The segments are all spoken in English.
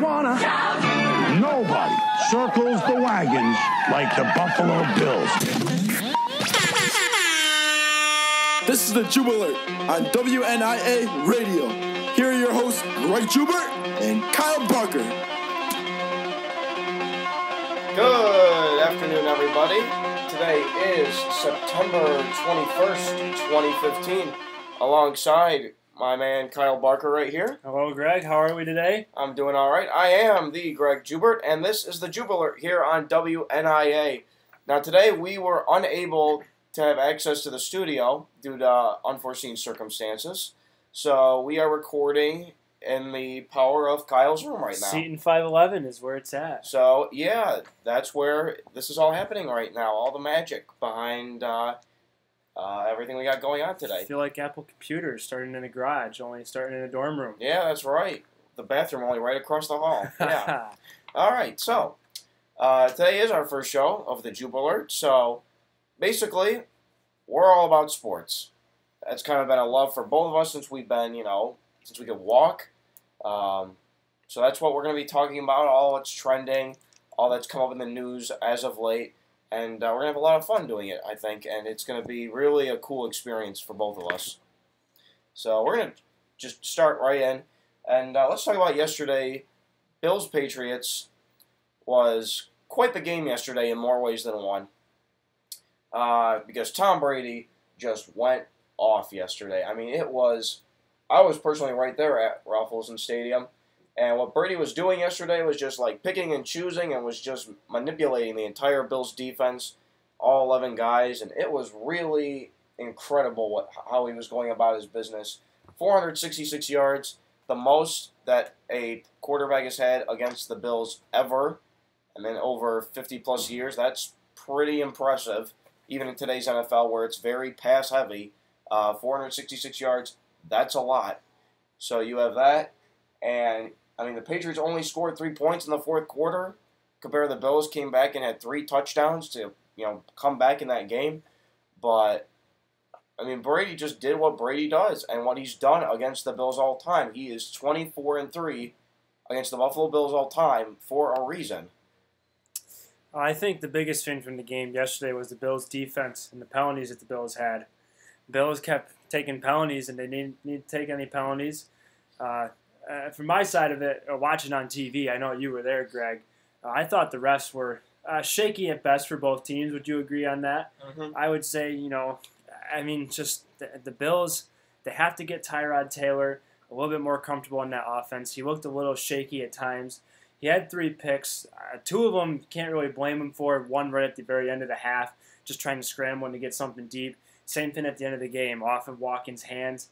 wanna. Nobody circles the wagons like the Buffalo Bills. This is the Jube Alert on WNIA Radio. Here are your hosts, Greg Jube and Kyle Barker. Good afternoon, everybody. Today is September 21st, 2015. Alongside my man Kyle Barker right here. Hello, Greg. How are we today? I'm doing all right. I am the Greg Jubert, and this is the Jube Alert here on WNIA. Now, today we were unable to have access to the studio due to unforeseen circumstances, so we are recording in the power of Kyle's room right now. Seton 511 is where it's at. So, yeah, that's where this is all happening right now. All the magic behind everything we got going on today. I feel like Apple Computers starting in a garage, only starting in a dorm room. Yeah, that's right. The bathroom only right across the hall. Yeah. All right, so today is our first show of the Jube Alert. So, basically, we're all about sports. That's kind of been a love for both of us since we've been, since we could walk. So that's what we're going to be talking about, all that's trending, all that's come up in the news as of late. And we're going to have a lot of fun doing it, I think. And it's going to be really a cool experience for both of us. So we're going to just start right in. And let's talk about yesterday. Bills-Patriots was quite the game yesterday in more ways than one. Because Tom Brady just went off yesterday. I mean, I was personally right there at Ralph Wilson Stadium, and what Brady was doing yesterday was just like picking and choosing and was just manipulating the entire Bills defense, all 11 guys, and it was really incredible how he was going about his business. 466 yards, the most that a quarterback has had against the Bills ever, and then over 50-plus years. That's pretty impressive. Even in today's NFL, where it's very pass-heavy, 466 yards, that's a lot. So you have that, and, I mean, the Patriots only scored 3 points in the fourth quarter. Compared to the Bills, came back and had 3 touchdowns to, come back in that game. But, I mean, Brady just did what Brady does, and what he's done against the Bills all time. He is 24-3 against the Buffalo Bills all time for a reason. I think the biggest thing from the game yesterday was the Bills' defense and the penalties that the Bills had. The Bills kept taking penalties, and they didn't need to take any penalties. From my side of it, watching on TV, I know you were there, Greg, I thought the refs were shaky at best for both teams. Would you agree on that? Mm-hmm. I would say, just the Bills, they have to get Tyrod Taylor a little bit more comfortable in that offense. He looked a little shaky at times. He had 3 picks. 2 of them can't really blame him for. One right at the very end of the half, just trying to scramble and to get something deep. Same thing at the end of the game. Off of Watkins' hands,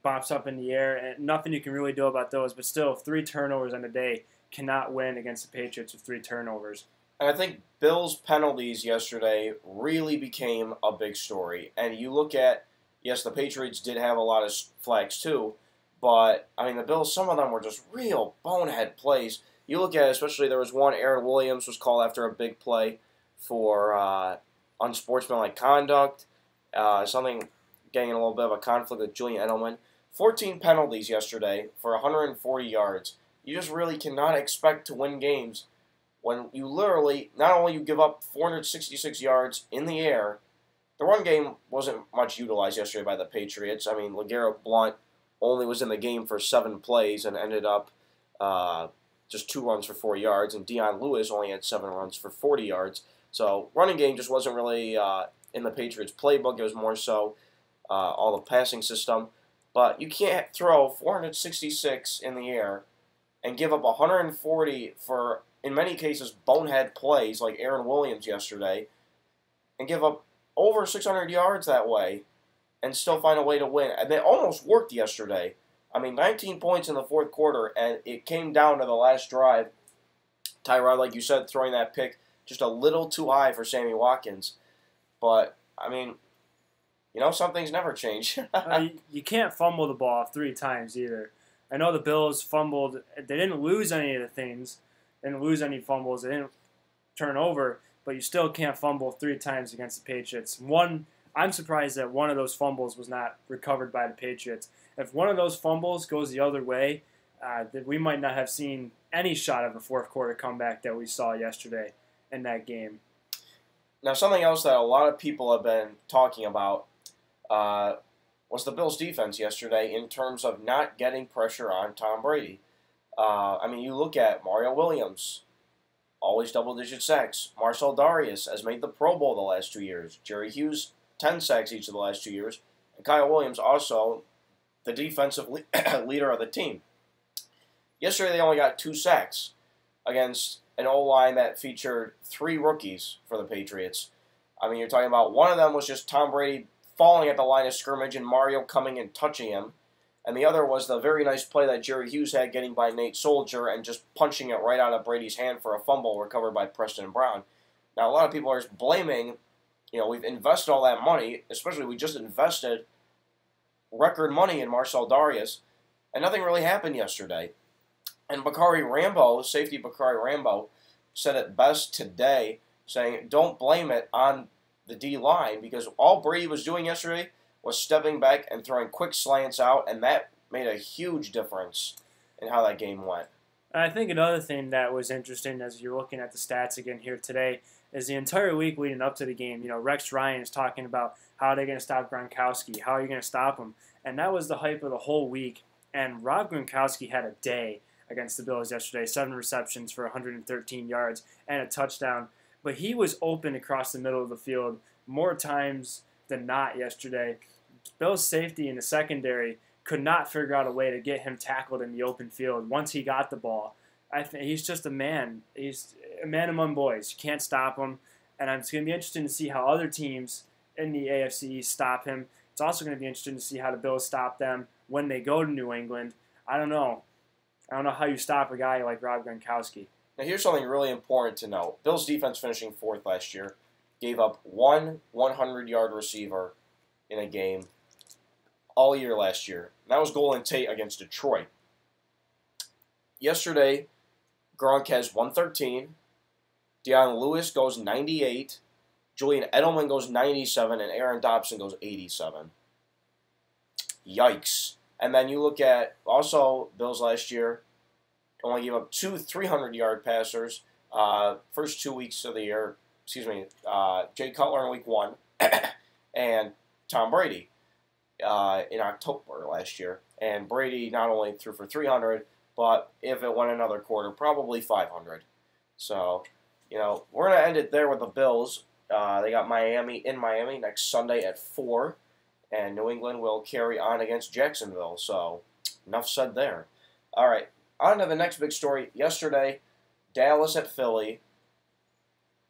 bops up in the air, and nothing you can really do about those. But still, 3 turnovers in a day cannot win against the Patriots with 3 turnovers. And I think Bills' penalties yesterday really became a big story. And you look at, yes, the Patriots did have a lot of flags too, but, I mean, the Bills, some of them were just real bonehead plays. You look at it, especially there was one, Aaron Williams was called after a big play for unsportsmanlike conduct, something getting in a little bit of a conflict with Julian Edelman. 14 penalties yesterday for 140 yards. You just really cannot expect to win games when you literally, not only you give up 466 yards in the air, the run game wasn't much utilized yesterday by the Patriots. I mean, LeGarrette Blount only was in the game for 7 plays and ended up just 2 runs for 4 yards, and Dion Lewis only had 7 runs for 40 yards. So running game just wasn't really in the Patriots' playbook. It was more so all the passing system. But you can't throw 466 in the air and give up 140 for, in many cases, bonehead plays like Aaron Williams yesterday, and give up over 600 yards that way and still find a way to win. And they almost worked yesterday. I mean, 19 points in the fourth quarter, and it came down to the last drive. Tyrod, like you said, throwing that pick just a little too high for Sammy Watkins. But, I mean, some things never change. You can't fumble the ball 3 times either. I know the Bills fumbled. They didn't lose any of the things. They didn't lose any fumbles. They didn't turn over. But you still can't fumble 3 times against the Patriots. I'm surprised that one of those fumbles was not recovered by the Patriots. If one of those fumbles goes the other way, that we might not have seen any shot of a fourth quarter comeback that we saw yesterday in that game. Now, something else that a lot of people have been talking about was the Bills' defense yesterday in terms of not getting pressure on Tom Brady. You look at Mario Williams, always double-digit sacks. Marcel Darius has made the Pro Bowl the last 2 years. Jerry Hughes, 10 sacks each of the last 2 years. And Kyle Williams, also the defensive leader of the team. Yesterday, they only got 2 sacks against an O-line that featured 3 rookies for the Patriots. You're talking about one of them was just Tom Brady falling at the line of scrimmage and Mario coming and touching him. And the other was the very nice play that Jerry Hughes had getting by Nate Soldier and just punching it right out of Brady's hand for a fumble recovered by Preston Brown. Now, a lot of people are just blaming, we've invested all that money, especially we just invested record money in Marcel Darius, and nothing really happened yesterday. And safety Bakari Rambo, said it best today, saying, don't blame it on the D-line, because all Brady was doing yesterday was stepping back and throwing quick slants out, and that made a huge difference in how that game went. I think another thing that was interesting as you're looking at the stats again here today is the entire week leading up to the game. Rex Ryan is talking about how they're going to stop Gronkowski, how are you going to stop him, and that was the hype of the whole week. And Rob Gronkowski had a day against the Bills yesterday, 7 receptions for 113 yards and a touchdown. But he was open across the middle of the field more times than not yesterday. Bills' safety in the secondary could not figure out a way to get him tackled in the open field once he got the ball. I think he's just a man. He's a man among boys. You can't stop him. And it's going to be interesting to see how other teams in the AFC East stop him. It's also going to be interesting to see how the Bills stop them when they go to New England. I don't know how you stop a guy like Rob Gronkowski. Now, here's something really important to note. Bills' defense finishing 4th last year gave up one 100-yard receiver in a game all year last year. And that was Golden Tate against Detroit. Yesterday, Gronk has 113. Deion Lewis goes 98. Julian Edelman goes 97. And Aaron Dobson goes 87. Yikes. And then you look at, also, Bills last year only gave up 2 300-yard passers first 2 weeks of the year. Jay Cutler in week 1 and Tom Brady in October last year. And Brady not only threw for 300, but if it went another quarter, probably 500. So, we're going to end it there with the Bills. They got Miami in Miami next Sunday at 4. And New England will carry on against Jacksonville. So, enough said there. All right, on to the next big story. Yesterday, Dallas at Philly.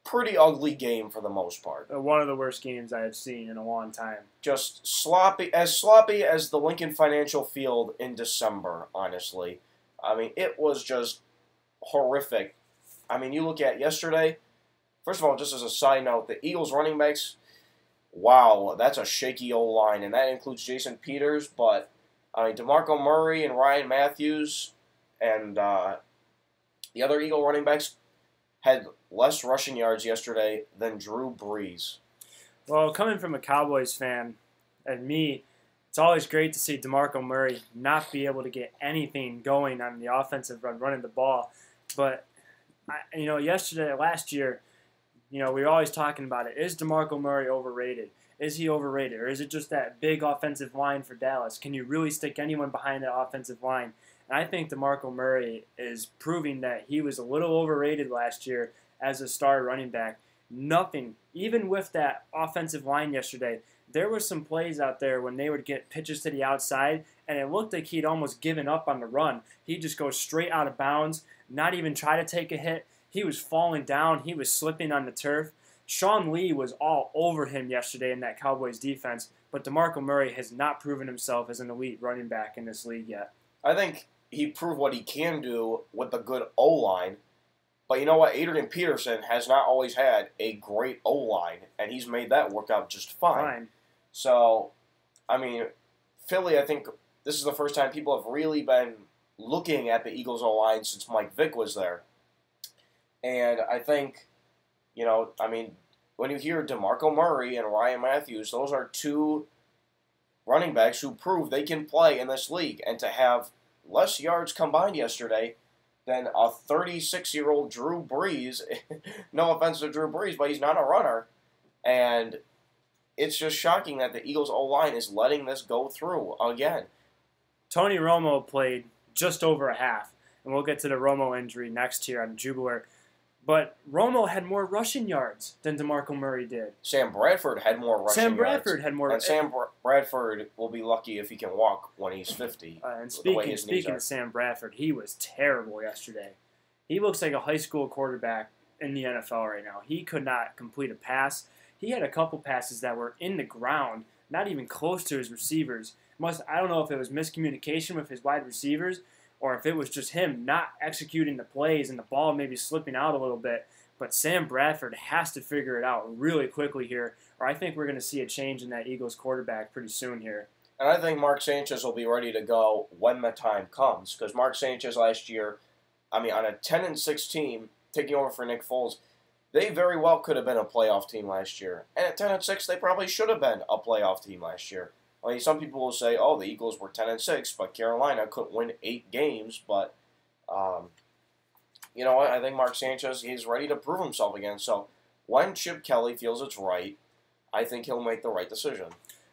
Pretty ugly game for the most part. One of the worst games I have seen in a long time. Just sloppy as the Lincoln Financial Field in December, honestly. It was just horrific. You look at yesterday, first of all, just as a side note, the Eagles running backs, wow, that's a shaky old line, and that includes Jason Peters, but DeMarco Murray and Ryan Matthews and the other Eagle running backs had less rushing yards yesterday than Drew Brees. Well, coming from a Cowboys fan and me, it's always great to see DeMarco Murray not be able to get anything going on the offensive run, running the ball. But, last year, we were always talking about it. Is DeMarco Murray overrated? Is he overrated? Or is it just that big offensive line for Dallas? Can you really stick anyone behind that offensive line? And I think DeMarco Murray is proving that he was a little overrated last year as a star running back. Nothing, even with that offensive line yesterday, there were some plays out there when they would get pitches to the outside, and it looked like he'd almost given up on the run. He'd just go straight out of bounds, not even try to take a hit. He was falling down. He was slipping on the turf. Sean Lee was all over him yesterday in that Cowboys defense, but DeMarco Murray has not proven himself as an elite running back in this league yet. I think he proved what he can do with the good O-line. But you know what? Adrian Peterson has not always had a great O-line, and he's made that work out just fine. So, Philly, I think this is the first time people have really been looking at the Eagles O-line since Mike Vick was there. And I think, when you hear DeMarco Murray and Ryan Matthews, those are 2 running backs who prove they can play in this league. And to have less yards combined yesterday than a 36-year-old Drew Brees. No offense to Drew Brees, but he's not a runner. And it's just shocking that the Eagles' O-line is letting this go through again. Tony Romo played just over a half, and we'll get to the Romo injury next here on Jube. But Romo had more rushing yards than DeMarco Murray did. Sam Bradford had more rushing Sam yards. Bradford had more. And Sam Bradford will be lucky if he can walk when he's 50. And speaking of Sam Bradford, he was terrible yesterday. He looks like a high school quarterback in the NFL right now. He could not complete a pass. He had a couple passes that were in the ground, not even close to his receivers. I don't know if it was miscommunication with his wide receivers or if it was just him not executing the plays and the ball maybe slipping out a little bit. But Sam Bradford has to figure it out really quickly here, or I think we're going to see a change in that Eagles quarterback pretty soon here. And I think Mark Sanchez will be ready to go when the time comes, because Mark Sanchez last year, on a 10-6 team, taking over for Nick Foles, they very well could have been a playoff team last year. And at 10-6, they probably should have been a playoff team last year. Some people will say, oh, the Eagles were 10-6, but Carolina couldn't win 8 games. But, you know what? I think Mark Sanchez, he's ready to prove himself again. So when Chip Kelly feels it's right, I think he'll make the right decision.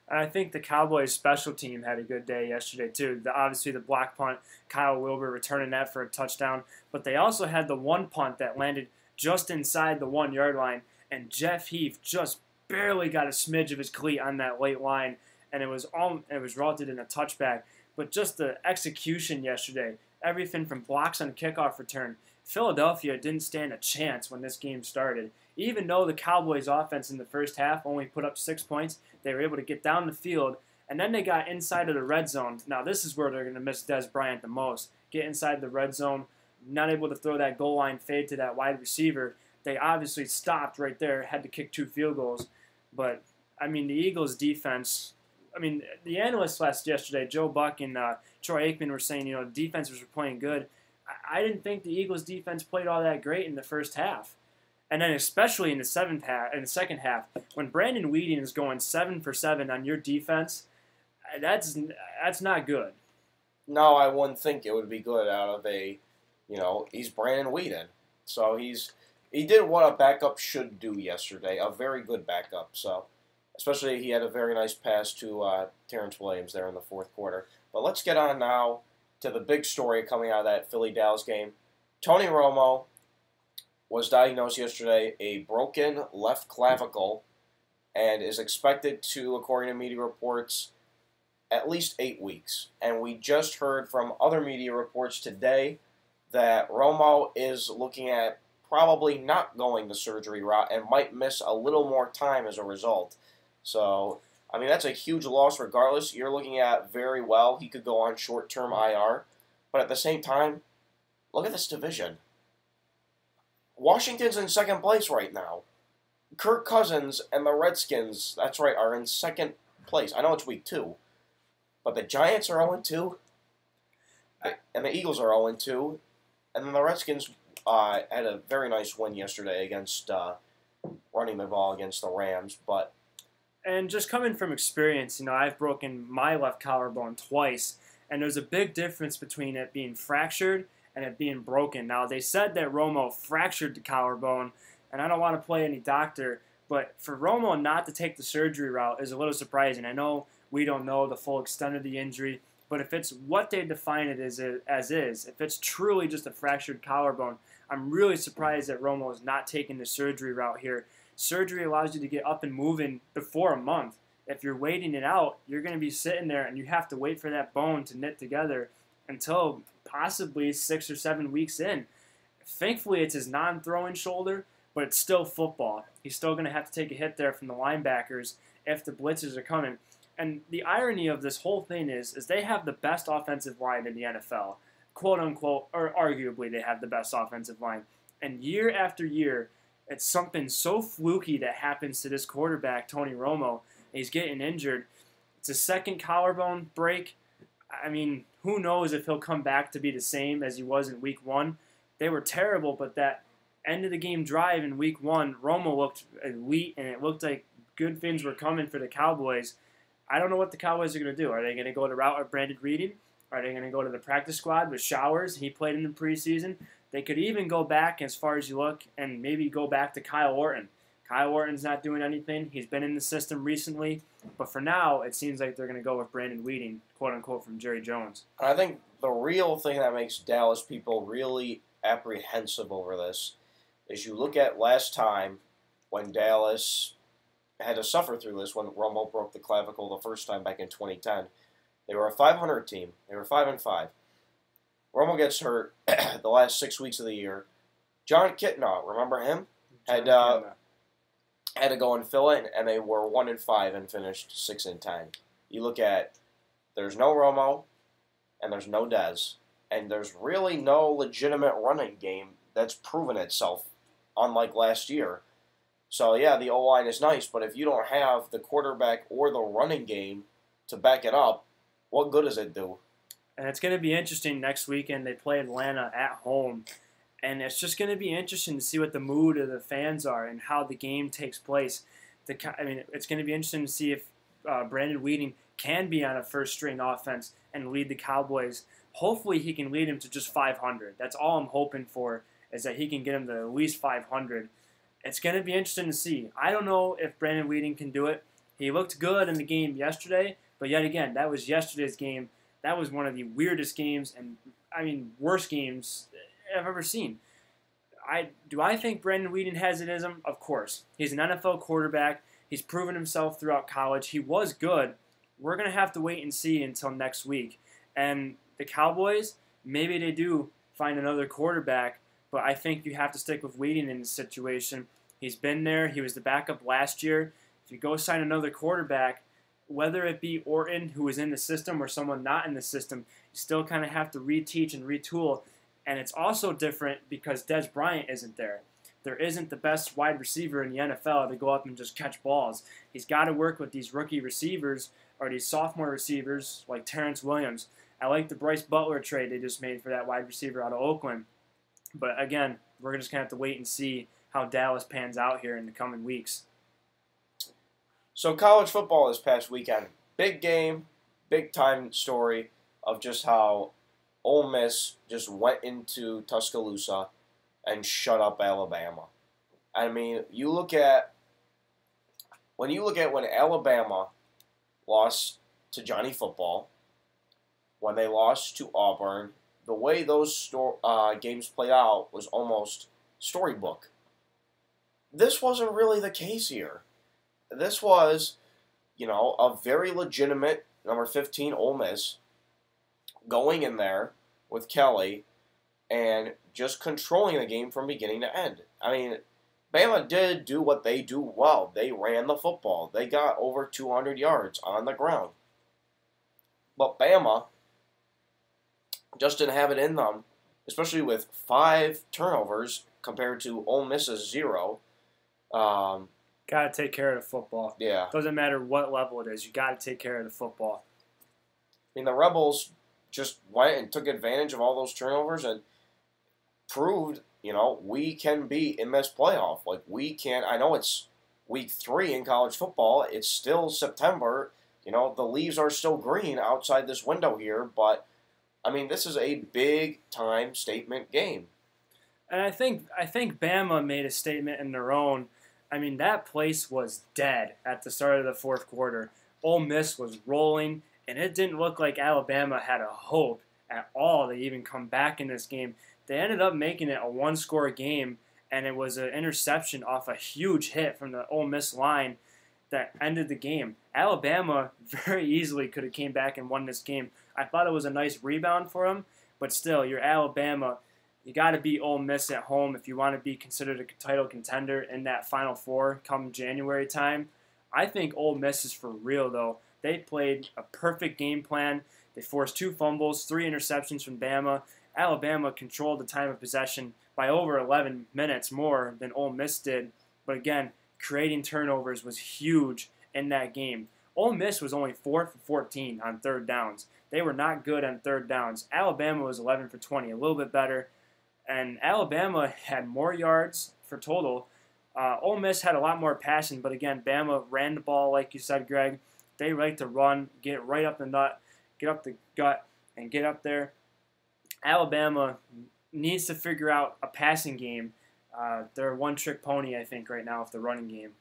And I think the Cowboys special team had a good day yesterday, too. Obviously, the block punt, Kyle Wilber returning that for a touchdown. But they also had the one punt that landed just inside the 1-yard line, and Jeff Heath just barely got a smidge of his cleat on that late line, and it was resulted in a touchback. But just the execution yesterday, everything from blocks on kickoff return, Philadelphia didn't stand a chance when this game started. Even though the Cowboys' offense in the first half only put up 6 points, they were able to get down the field, and then they got inside of the red zone. Now, this is where they're going to miss Dez Bryant the most. Get inside the red zone, not able to throw that goal line fade to that wide receiver. They obviously stopped right there, had to kick 2 field goals. But, the Eagles' defense, the analysts yesterday, Joe Buck and Troy Aikman were saying, the defenses were playing good. I didn't think the Eagles' defense played all that great in the first half. And then especially in the second half, when Brandon Weeden is going 7 for 7 on your defense, that's not good. No, I wouldn't think it would be good out of he's Brandon Weeden. So he did what a backup should do yesterday, a very good backup. So especially he had a very nice pass to Terrence Williams there in the fourth quarter. But let's get on now to the big story coming out of that Philly-Dallas game. Tony Romo was diagnosed yesterday a broken left clavicle and is expected to, according to media reports, at least 8 weeks. And we just heard from other media reports today that Romo is looking at probably not going the surgery route and might miss a little more time as a result. So, that's a huge loss regardless. You're looking at very well. He could go on short-term IR. But at the same time, look at this division. Washington's in second place right now. Kirk Cousins and the Redskins, that's right, are in second place. I know it's week 2. But the Giants are 0-2. And the Eagles are 0-2. And then the Redskins had a very nice win yesterday against running the ball against the Rams. And just coming from experience, I've broken my left collarbone twice, and there's a big difference between it being fractured and it being broken. Now, they said that Romo fractured the collarbone, and I don't want to play any doctor, but for Romo not to take the surgery route is a little surprising. I know we don't know the full extent of the injury, but if it's what they define it as is, if it's truly just a fractured collarbone, I'm really surprised that Romo is not taking the surgery route here. Surgery allows you to get up and moving before a month. If you're waiting it out, you're going to be sitting there and you have to wait for that bone to knit together until possibly 6 or 7 weeks in. Thankfully, it's his non-throwing shoulder, but it's still football. He's still going to have to take a hit there from the linebackers if the blitzes are coming. And the irony of this whole thing is they have the best offensive line in the NFL. Quote unquote, or arguably they have the best offensive line. And year after year, it's something so fluky that happens to this quarterback, Tony Romo. He's getting injured. It's a second collarbone break. Who knows if he'll come back to be the same as he was in week 1. They were terrible, but that end of the game drive in week 1, Romo looked elite, and it looked like good things were coming for the Cowboys. I don't know what the Cowboys are going to do. Are they going to go the route of Brandon Weeden? Are they going to go to the practice squad with Showers? He played in the preseason. They could even go back as far as you look and maybe go back to Kyle Orton. Kyle Orton's not doing anything. He's been in the system recently. But for now, it seems like they're going to go with Brandon Weeding, quote-unquote, from Jerry Jones. I think the real thing that makes Dallas people really apprehensive over this is you look at last time when Dallas had to suffer through this, when Romo broke the clavicle the first time back in 2010. They were a 500 team. They were 5-5. Romo gets hurt the last 6 weeks of the year. John Kitna, remember him? Had to go and fill in, and they were 1-5 and finished 6-10. You look at, there's no Romo, and there's no Dez, and there's really no legitimate running game that's proven itself, unlike last year. So yeah, the O-line is nice, but if you don't have the quarterback or the running game to back it up, what good does it do? And it's going to be interesting next weekend. They play Atlanta at home. And it's just going to be interesting to see what the mood of the fans are and how the game takes place. It's going to be interesting to see if Brandon Weeding can be on a first-string offense and lead the Cowboys. Hopefully he can lead them to just 500. That's all I'm hoping for, is that he can get them to at least 500. It's going to be interesting to see. I don't know if Brandon Weeding can do it. He looked good in the game yesterday, but yet again, that was yesterday's game. That was one of the weirdest games and, worst games I've ever seen. Do I think Brandon Weeding has it in him? Of course. He's an NFL quarterback. He's proven himself throughout college. He was good. We're going to have to wait and see until next week. And the Cowboys, maybe they do find another quarterback, but I think you have to stick with Weeding in this situation. He's been there. He was the backup last year. If you go sign another quarterback, whether it be Orton, who is in the system, or someone not in the system, you still kind of have to reteach and retool. And it's also different because Dez Bryant isn't there. There isn't the best wide receiver in the NFL to go up and just catch balls. He's got to work with these rookie receivers or these sophomore receivers like Terrence Williams. I like the Bryce Butler trade they just made for that wide receiver out of Oakland. But again, we're just going to have to wait and see how Dallas pans out here in the coming weeks. So college football this past weekend, big game, big time story of just how Ole Miss just went into Tuscaloosa and shut up Alabama. When you look at when Alabama lost to Johnny Football, when they lost to Auburn, the way those games played out was almost storybook. This wasn't really the case here. This was, a very legitimate number 15 Ole Miss going in there with Kelly and just controlling the game from beginning to end. Bama did do what they do well. They ran the football. They got over 200 yards on the ground. But Bama just didn't have it in them, especially with 5 turnovers compared to Ole Miss's 0. Got to take care of the football. Yeah. Doesn't matter what level it is. You got to take care of the football. The Rebels just went and took advantage of all those turnovers and proved, we can be in this playoff. We can. I know it's week 3 in college football. It's still September. The leaves are still green outside this window here. But, this is a big-time statement game. And I think Bama made a statement in their own. That place was dead at the start of the fourth quarter. Ole Miss was rolling, and it didn't look like Alabama had a hope at all to even come back in this game. They ended up making it a one-score game, and it was an interception off a huge hit from the Ole Miss line that ended the game. Alabama very easily could have came back and won this game. I thought it was a nice rebound for them, but still, you're Alabama. You got to beat Ole Miss at home if you want to be considered a title contender in that Final Four come January time. I think Ole Miss is for real, though. They played a perfect game plan. They forced 2 fumbles, 3 interceptions from Bama. Alabama controlled the time of possession by over 11 minutes more than Ole Miss did. But again, creating turnovers was huge in that game. Ole Miss was only 4 for 14 on third downs. They were not good on third downs. Alabama was 11 for 20, a little bit better. And Alabama had more yards for total. Ole Miss had a lot more passing, but again, Bama ran the ball, like you said, Greg. They like to run, get right up the nut, get up the gut, and get up there. Alabama needs to figure out a passing game. They're a one-trick pony, I think, right now with the running game.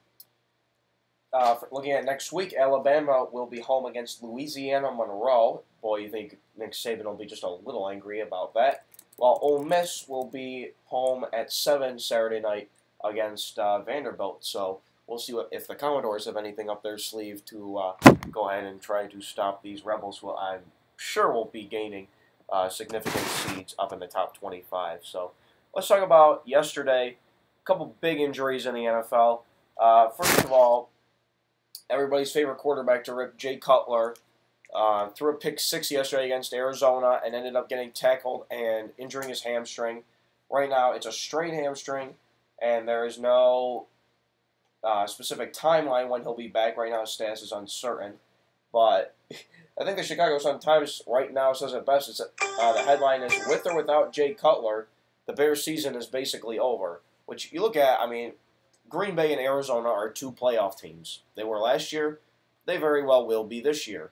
Looking at next week, Alabama will be home against Louisiana Monroe. Boy, you think Nick Saban will be just a little angry about that. While Ole Miss will be home at 7 Saturday night against Vanderbilt. So we'll see if the Commodores have anything up their sleeve to go ahead and try to stop these Rebels, who I'm sure will be gaining significant seeds up in the top 25. So let's talk about yesterday. A couple big injuries in the NFL. First of all, everybody's favorite quarterback to rip, Jay Cutler, threw a pick 6 yesterday against Arizona and ended up getting tackled and injuring his hamstring. Right now, it's a strained hamstring, and there is no specific timeline when he'll be back. Right now, his status is uncertain. But I think the Chicago Sun-Times right now says it best. It's, the headline is, with or without Jay Cutler, the Bears' season is basically over. Which you look at, I mean, Green Bay and Arizona are 2 playoff teams. They were last year. They very well will be this year.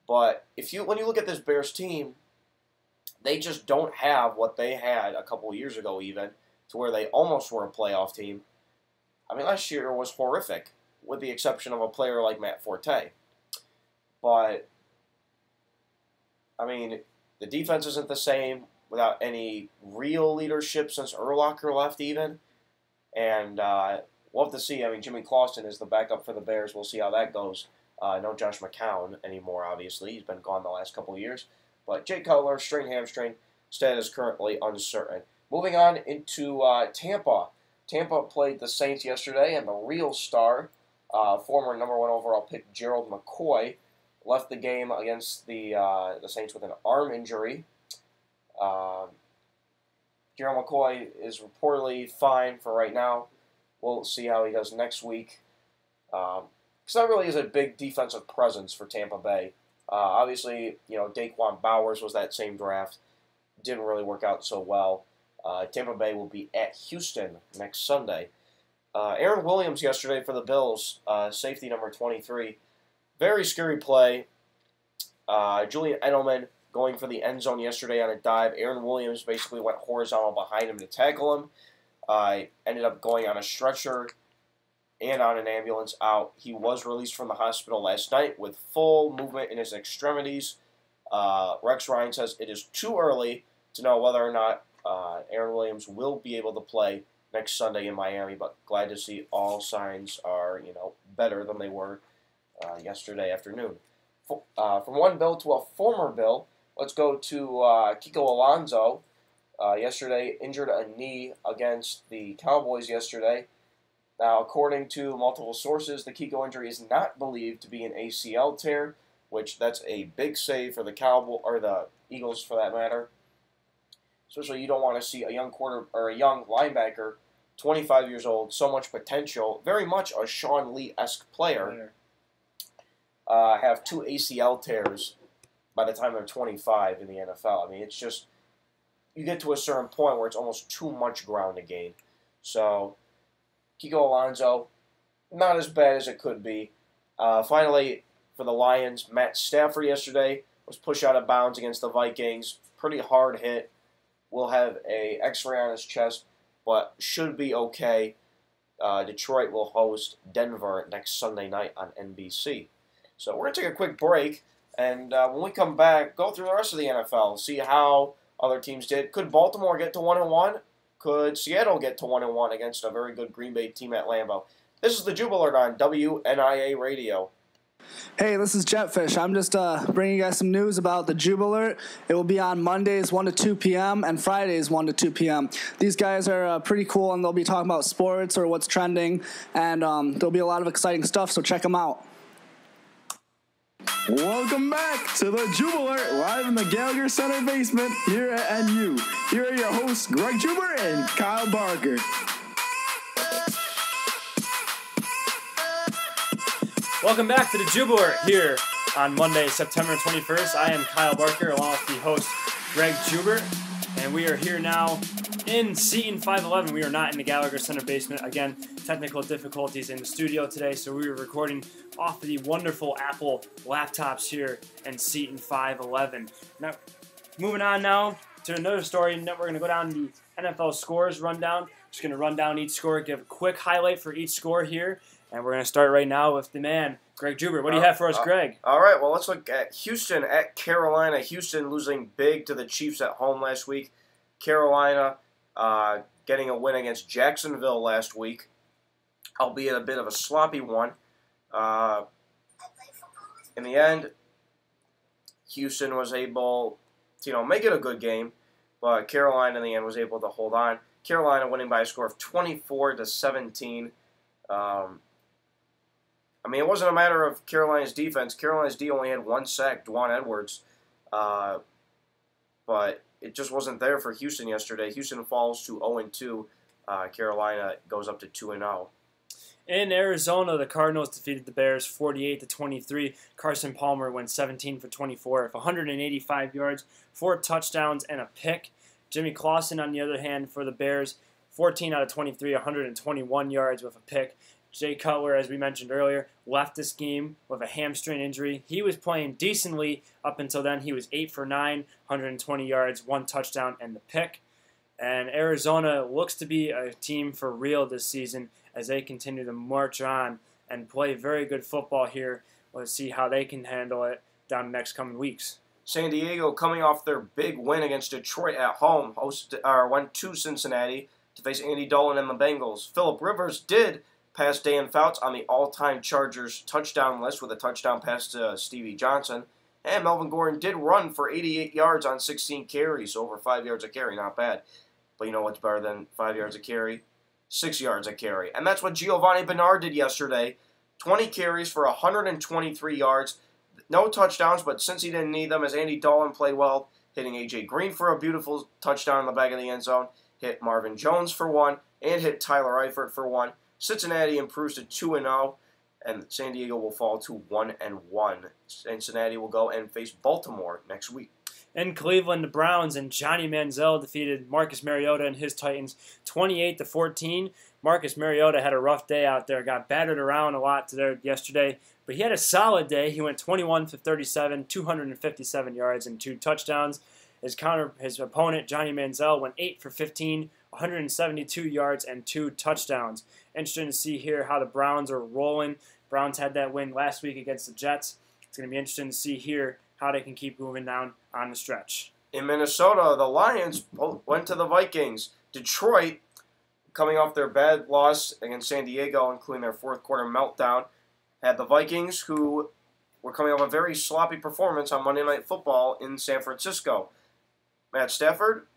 But when you look at this Bears team, they just don't have what they had a couple years ago even, to where they almost were a playoff team. I mean, last year was horrific, with the exception of a player like Matt Forte. But, I mean, the defense isn't the same without any real leadership since Urlacher left even. And we'll have to see. I mean, Jimmy Clausen is the backup for the Bears. We'll see how that goes. No Josh McCown anymore, obviously. He's been gone the last couple of years. But Jay Cutler, strained hamstring, status currently uncertain. Moving on into Tampa. Tampa played the Saints yesterday, and the real star, former number 1 overall pick Gerald McCoy, left the game against the Saints with an arm injury. Gerald McCoy is reportedly fine for right now. We'll see how he does next week. Because that really is a big defensive presence for Tampa Bay. Obviously, Daquan Bowers was that same draft. Didn't really work out so well. Tampa Bay will be at Houston next Sunday. Aaron Williams yesterday for the Bills, safety number 23. Very scary play. Julian Edelman going for the end zone yesterday on a dive. Aaron Williams basically went horizontal behind him to tackle him. Ended up going on a stretcher and on an ambulance out. He was released from the hospital last night with full movement in his extremities. Rex Ryan says it is too early to know whether or not Aaron Williams will be able to play next Sunday in Miami, but glad to see all signs are, better than they were yesterday afternoon. From one Bill to a former Bill, let's go to Kiko Alonso. Yesterday, injured a knee against the Cowboys yesterday. Now, according to multiple sources, the Kiko injury is not believed to be an ACL tear, which that's a big save for the or the Eagles for that matter. Especially, you don't want to see a young young linebacker, 25 years old, so much potential, very much a Sean Lee-esque player, have 2 ACL tears by the time they're 25 in the NFL. I mean, it's just, you get to a certain point where it's almost too much ground to gain. So, Kiko Alonso, not as bad as it could be. Finally, for the Lions, Matt Stafford yesterday was pushed out of bounds against the Vikings. Pretty hard hit. Will have a X-ray on his chest, but should be okay. Detroit will host Denver next Sunday night on NBC. So we're going to take a quick break, and when we come back, go through the rest of the NFL, see how other teams did. Could Baltimore get to 1-1? Could Seattle get to 1-1 against a very good Green Bay team at Lambeau? This is the Jube Alert on WNIA Radio. Hey, this is Jetfish. I'm just bringing you guys some news about the Jube Alert. It will be on Mondays 1 to 2 p.m. and Fridays 1 to 2 p.m. These guys are pretty cool, and they'll be talking about sports or what's trending, and there'll be a lot of exciting stuff, so check them out. Welcome back to the Jube Alert, live in the Gallagher Center basement here at NU. Here are your hosts, Greg Jube and Kyle Barker. Welcome back to the Jube Alert here on Monday, September 21st. I am Kyle Barker along with the host, Greg Jube, and we are here now in Seton 511. We are not in the Gallagher Center basement. Again, technical difficulties in the studio today, so we are recording off of the wonderful Apple laptops here in Seton 511. Now, moving on now to another story. Now we're going to go down the NFL scores rundown. Just going to run down each score, give a quick highlight for each score here, and we're going to start right now with the man, Greg Jube. What do you have for us, Greg? All right, well, let's look at Houston at Carolina. Houston losing big to the Chiefs at home last week. Carolina getting a win against Jacksonville last week, albeit a bit of a sloppy one. In the end, Houston was able to, make it a good game, but Carolina in the end was able to hold on. Carolina winning by a score of 24-17. It wasn't a matter of Carolina's defense. Carolina's D only had one sack, Dwan Edwards, but it just wasn't there for Houston yesterday. Houston falls to 0-2. Carolina goes up to 2-0. In Arizona, the Cardinals defeated the Bears 48-23. Carson Palmer went 17 for 24 with 185 yards, 4 touchdowns, and a pick. Jimmy Clausen, on the other hand, for the Bears, 14 out of 23, 121 yards with a pick. Jay Cutler, as we mentioned earlier, left this game with a hamstring injury. He was playing decently up until then. He was 8 for 9, 120 yards, 1 touchdown, and the pick. And Arizona looks to be a team for real this season as they continue to march on and play very good football here. Let's see how they can handle it down the next coming weeks. San Diego coming off their big win against Detroit at home, went to Cincinnati to face Andy Dalton and the Bengals. Phillip Rivers did pass Dan Fouts on the all-time Chargers touchdown list with a touchdown pass to Stevie Johnson. And Melvin Gordon did run for 88 yards on 16 carries, so over 5 yards a carry, not bad. But you know what's better than 5 yards a carry? 6 yards a carry. And that's what Giovanni Bernard did yesterday. 20 carries for 123 yards. No touchdowns, but since he didn't need them, as Andy Dalton played well, hitting A.J. Green for a beautiful touchdown in the back of the end zone, hit Marvin Jones for 1, and hit Tyler Eifert for 1. Cincinnati improves to 2-0, and San Diego will fall to 1-1. Cincinnati will go and face Baltimore next week. In Cleveland, the Browns and Johnny Manziel defeated Marcus Mariota and his Titans 28-14. Marcus Mariota had a rough day out there, got battered around a lot yesterday, but he had a solid day. He went 21 for 37, 257 yards and 2 touchdowns. His opponent, Johnny Manziel, went 8 for 15, 172 yards and 2 touchdowns. Interesting to see here how the Browns are rolling. Browns had that win last week against the Jets. It's going to be interesting to see here how they can keep moving down on the stretch. In Minnesota, the Lions went to the Vikings. Detroit, coming off their bad loss against San Diego, including their fourth quarter meltdown, had the Vikings, who were coming off a very sloppy performance on Monday Night Football in San Francisco. Matt Stafford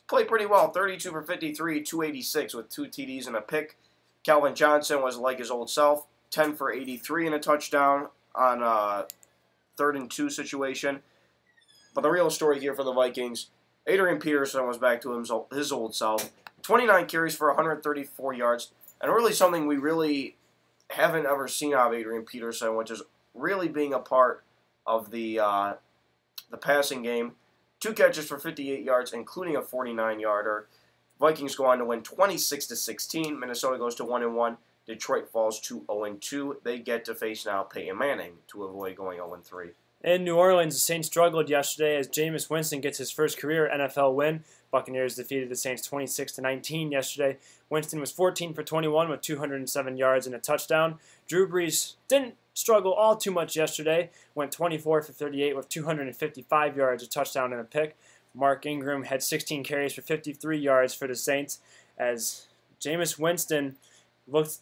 played pretty well, 32 for 53, 286 with 2 TDs and a pick. Calvin Johnson was like his old self, 10 for 83 and a touchdown on a 3rd and 2 situation. But the real story here for the Vikings, Adrian Peterson was back to his old self. 29 carries for 134 yards, and really something we really haven't ever seen out of Adrian Peterson, which is really being a part of the passing game. 2 catches for 58 yards, including a 49-yarder. Vikings go on to win 26-16. Minnesota goes to 1-1. Detroit falls to 0-2. They get to face now Peyton Manning to avoid going 0-3. In New Orleans, the Saints struggled yesterday as Jameis Winston gets his first career NFL win. Buccaneers defeated the Saints 26-19 yesterday. Winston was 14 for 21 with 207 yards and a touchdown. Drew Brees didn't struggle all too much yesterday. Went 24 for 38 with 255 yards, a touchdown and a pick. Mark Ingram had 16 carries for 53 yards for the Saints as Jameis Winston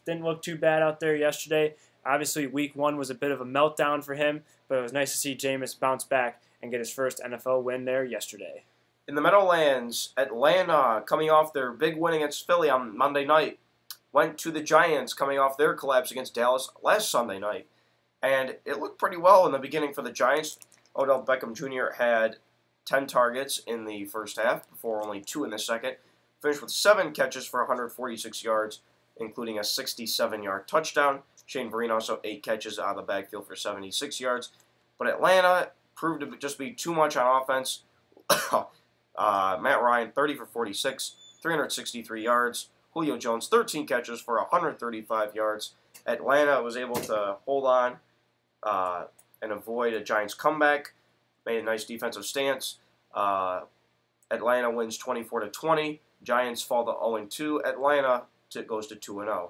didn't look too bad out there yesterday. Obviously, week 1 was a bit of a meltdown for him, but it was nice to see Jameis bounce back and get his first NFL win there yesterday. In the Meadowlands, Atlanta, coming off their big win against Philly on Monday night, went to the Giants, coming off their collapse against Dallas last Sunday night. And it looked pretty well in the beginning for the Giants. Odell Beckham Jr. had 10 targets in the first half, before only 2 in the second. Finished with 7 catches for 146 yards, including a 67-yard touchdown. Shane Vereen also 8 catches out of the backfield for 76 yards. But Atlanta proved to just be too much on offense. Matt Ryan, 30 for 46, 363 yards. Julio Jones, 13 catches for 135 yards. Atlanta was able to hold on and avoid a Giants comeback. Made a nice defensive stance. Atlanta wins 24-20. Giants fall to 0-2. Atlanta goes to 2-0.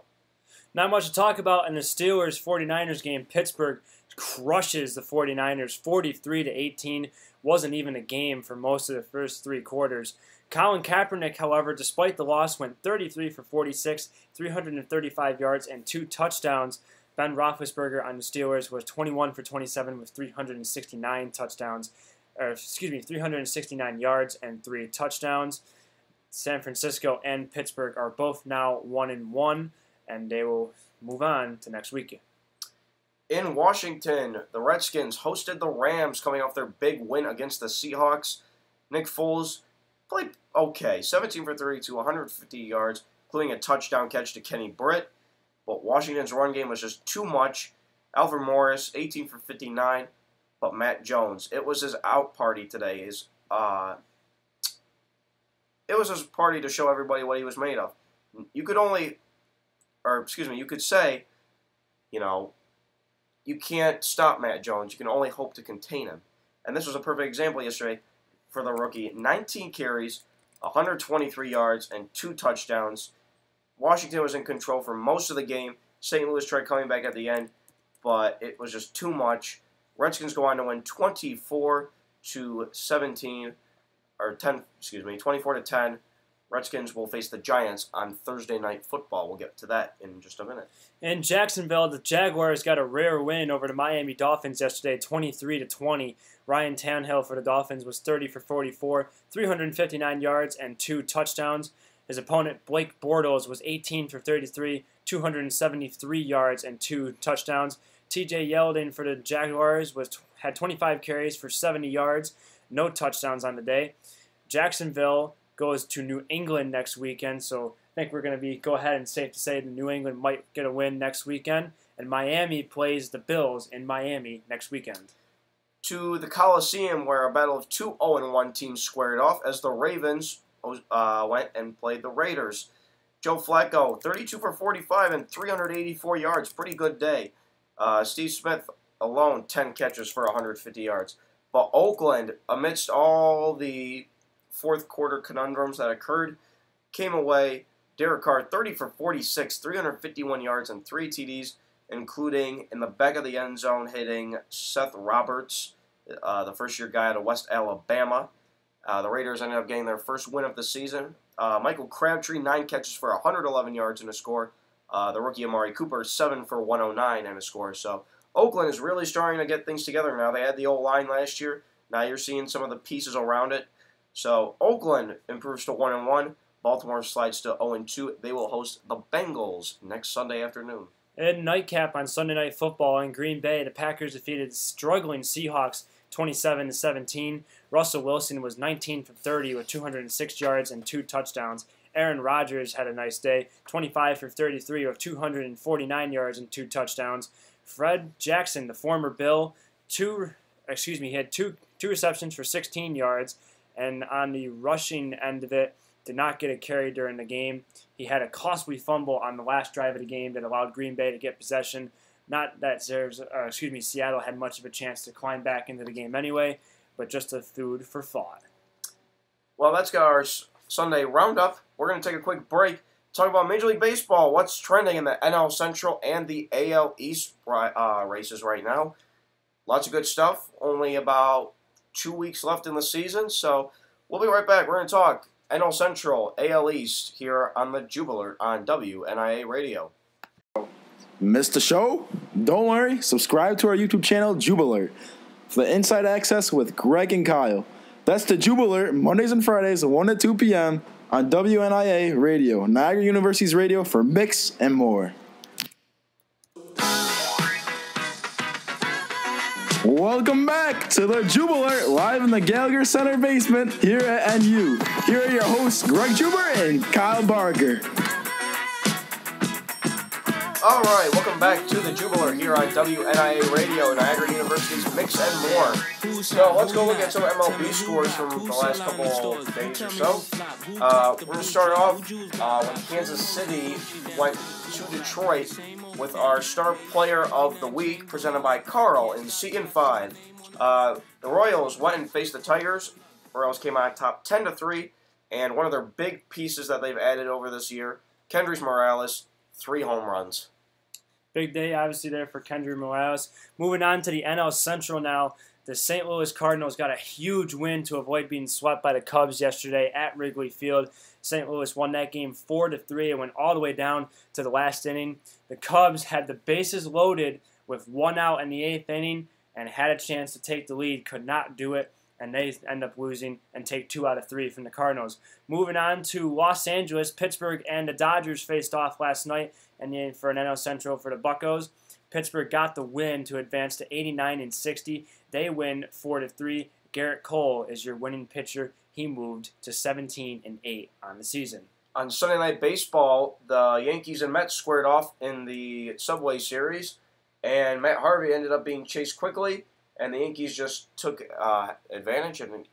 Not much to talk about in the Steelers-49ers game. Pittsburgh crushes the 49ers 43-18. Wasn't even a game for most of the first three quarters. Colin Kaepernick, however, despite the loss, went 33 for 46, 335 yards, and 2 touchdowns. Ben Roethlisberger on the Steelers was 21 for 27 with 369 yards and 3 touchdowns. San Francisco and Pittsburgh are both now 1-1, and they will move on to next week. In Washington, the Redskins hosted the Rams coming off their big win against the Seahawks. Nick Foles played okay, 17 for 32, 150 yards, including a touchdown catch to Kenny Britt. But Washington's run game was just too much. Alfred Morris, 18 for 59, but Matt Jones, it was his out party today. It was his party to show everybody what he was made of. You could say, you can't stop Matt Jones. You can only hope to contain him. And this was a perfect example yesterday for the rookie. 19 carries, 123 yards, and 2 touchdowns. Washington was in control for most of the game. St. Louis tried coming back at the end, but it was just too much. Redskins go on to win 24-10. Redskins will face the Giants on Thursday Night Football. We'll get to that in just a minute. In Jacksonville, the Jaguars got a rare win over the Miami Dolphins yesterday, 23-20. Ryan Tannehill for the Dolphins was 30 for 44, 359 yards, and 2 touchdowns. His opponent, Blake Bortles, was 18 for 33, 273 yards, and 2 touchdowns. TJ Yeldon for the Jaguars had 25 carries for 70 yards, no touchdowns on the day. Jacksonville goes to New England next weekend, so I think we're going to go ahead and safe to say that New England might get a win next weekend, and Miami plays the Bills in Miami next weekend. To the Coliseum, where a battle of 2 0-1 teams squared off as the Ravens went and played the Raiders. Joe Flacco, 32 for 45 and 384 yards. Pretty good day. Steve Smith alone, 10 catches for 150 yards. But Oakland, amidst all the fourth quarter conundrums that occurred, came away. Derek Carr, 30 for 46, 351 yards and 3 TDs, including in the back of the end zone hitting Seth Roberts, the first-year guy out of West Alabama. The Raiders ended up getting their first win of the season. Michael Crabtree, 9 catches for 111 yards and a score. The rookie Amari Cooper, 7 for 109 and a score. So Oakland is really starting to get things together now. They had the O-line last year. Now you're seeing some of the pieces around it. So Oakland improves to 1-1. Baltimore slides to 0-2. They will host the Bengals next Sunday afternoon. In nightcap on Sunday Night Football in Green Bay, the Packers defeated struggling Seahawks 27-17. Russell Wilson was 19 for 30 with 206 yards and 2 touchdowns. Aaron Rodgers had a nice day, 25 for 33 with 249 yards and 2 touchdowns. Fred Jackson, the former Bill, he had two receptions for 16 yards, and on the rushing end of it, did not get a carry during the game. He had a costly fumble on the last drive of the game that allowed Green Bay to get possession. Not that Seattle had much of a chance to climb back into the game anyway, but just a food for thought. Well, that's got our Sunday roundup. We're going to take a quick break, talk about Major League Baseball, what's trending in the NL Central and the AL East races right now. Lots of good stuff. Only about 2 weeks left in the season, so we'll be right back. We're going to talk NL Central, AL East here on the Jube Alert on WNIA Radio. Missed the show? Don't worry. Subscribe to our YouTube channel, Jube Alert, for the inside access with Greg and Kyle. That's the Jube Alert, Mondays and Fridays, 1 to 2 p.m. on WNIA Radio, Niagara University's radio for mix and more. Welcome back to the Jube Alert, live in the Gallagher Center basement here at NU. Here are your hosts, Greg Jube and Kyle Barker. All right, welcome back to the Jubiler here on WNIA Radio, Niagara University's Mix and More. So let's go look at some MLB scores from the last couple of days or so. We're going to start off when Kansas City went to Detroit with our Star Player of the Week, presented by Carl in Seton 5. The Royals went and faced the Tigers. Royals came out top 10-3, and one of their big pieces that they've added over this year, Kendrys Morales, 3 home runs. Big day, obviously, there for Kendrys Morales. Moving on to the NL Central now. The St. Louis Cardinals got a huge win to avoid being swept by the Cubs yesterday at Wrigley Field. St. Louis won that game 4-3 and went all the way down to the last inning. The Cubs had the bases loaded with 1 out in the 8th inning and had a chance to take the lead, could not do it, and they end up losing and take 2 out of 3 from the Cardinals. Moving on to Los Angeles, Pittsburgh and the Dodgers faced off last night and for an NL Central for the Buccos. Pittsburgh got the win to advance to 89-60. They win 4-3. Garrett Cole is your winning pitcher. He moved to 17-8 on the season. On Sunday Night Baseball, the Yankees and Mets squared off in the Subway Series, and Matt Harvey ended up being chased quickly, and the Yankees just took advantage and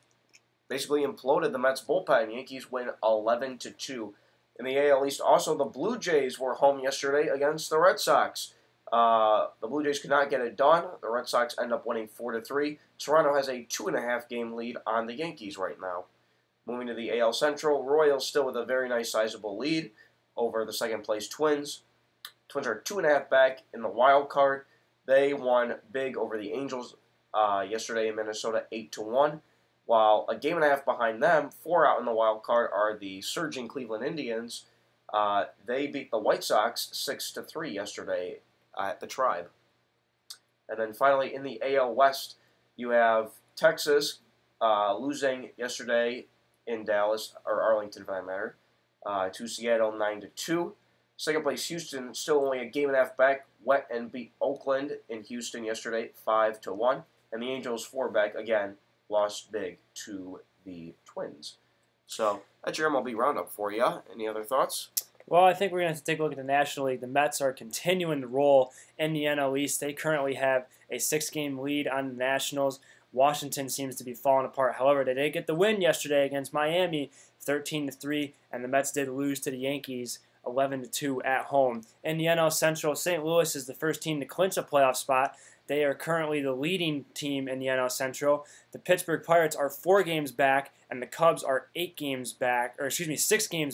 basically imploded the Mets bullpen. Yankees win 11-2. In the AL East, also, the Blue Jays were home yesterday against the Red Sox. The Blue Jays could not get it done. The Red Sox end up winning 4-3. Toronto has a 2.5 game lead on the Yankees right now. Moving to the AL Central, Royals still with a very nice sizable lead over the second place Twins. Twins are 2.5 back in the wild card. They won big over the Angels yesterday in Minnesota, 8-1. While a game and a half behind them, 4 out in the wild card, are the surging Cleveland Indians. They beat the White Sox 6-3 yesterday at the Tribe. And then finally in the AL West, you have Texas losing yesterday in Dallas, or Arlington for that matter, to Seattle 9-2. Second place Houston, still only a game and a half back, went and beat Oakland in Houston yesterday 5-1. And the Angels 4 back again, lost big to the Twins. So that's your MLB roundup for you. Any other thoughts? Well, I think we're going to have to take a look at the National League. The Mets are continuing to roll in the NL East. They currently have a 6-game lead on the Nationals. Washington seems to be falling apart. However, they did get the win yesterday against Miami, 13-3, and the Mets did lose to the Yankees 11-2 at home. In the NL Central, St. Louis is the first team to clinch a playoff spot. They are currently the leading team in the NL Central. The Pittsburgh Pirates are 4 games back, and the Cubs are 6 games